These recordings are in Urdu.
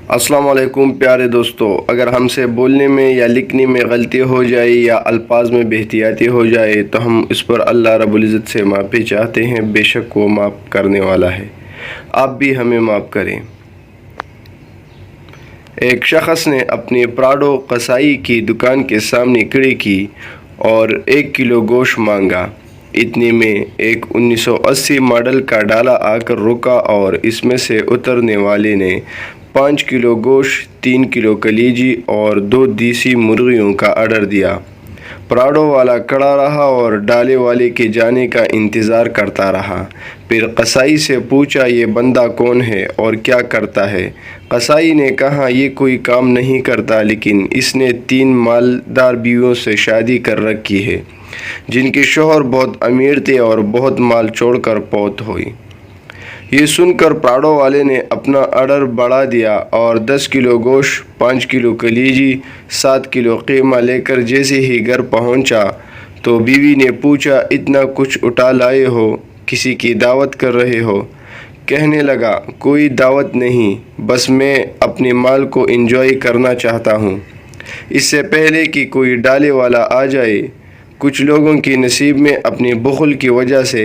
السلام علیکم پیارے دوستو، اگر ہم سے بولنے میں یا لکھنے میں غلطی ہو جائے یا الفاظ میں بے احتیاطی ہو جائے تو ہم اس پر اللہ رب العزت سے معافی چاہتے ہیں۔ بے شک وہ معاف کرنے والا ہے، آپ بھی ہمیں معاف کریں۔ ایک شخص نے اپنی پراڈو قصائی کی دکان کے سامنے کھڑی کی اور 1 کلو گوشت مانگا۔ اتنے میں ایک 1980 ماڈل کا ڈالا آ کر رکا اور اس میں سے اترنے والے نے 5 کلو گوشت، 3 کلو کلیجی اور 2 دیسی مرغیوں کا آرڈر دیا۔ پراڈو والا کھڑا رہا اور ڈالے والے کے جانے کا انتظار کرتا رہا۔ پھر قصائی سے پوچھا، یہ بندہ کون ہے اور کیا کرتا ہے؟ قصائی نے کہا، یہ کوئی کام نہیں کرتا، لیکن اس نے 3 مالدار بیویوں سے شادی کر رکھی ہے جن کے شوہر بہت امیر تھے اور بہت مال چھوڑ کر فوت ہوئی۔ یہ سن کر پراڈو والے نے اپنا آرڈر بڑھا دیا اور 10 کلو گوشت، 5 کلو کلیجی، 7 کلو قیمہ لے کر جیسے ہی گھر پہنچا تو بیوی نے پوچھا، اتنا کچھ اٹھا لائے ہو؟ کسی کی دعوت کر رہے ہو؟ کہنے لگا، کوئی دعوت نہیں، بس میں اپنے مال کو انجوائے کرنا چاہتا ہوں، اس سے پہلے کہ کوئی ڈالے والا آ جائے۔ کچھ لوگوں کی نصیب میں اپنی بخل کی وجہ سے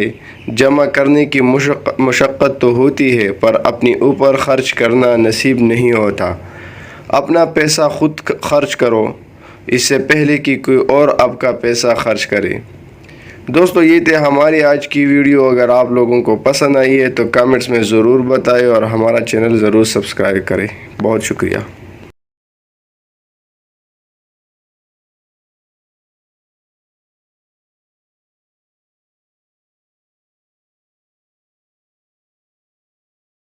جمع کرنے کی مشقت تو ہوتی ہے، پر اپنے اوپر خرچ کرنا نصیب نہیں ہوتا۔ اپنا پیسہ خود خرچ کرو، اس سے پہلے کہ کوئی اور آپ کا پیسہ خرچ کرے۔ دوستو، یہ تھے ہماری آج کی ویڈیو۔ اگر آپ لوگوں کو پسند آئی ہے تو کامنٹس میں ضرور بتائیں اور ہمارا چینل ضرور سبسکرائب کریں۔ بہت شکریہ۔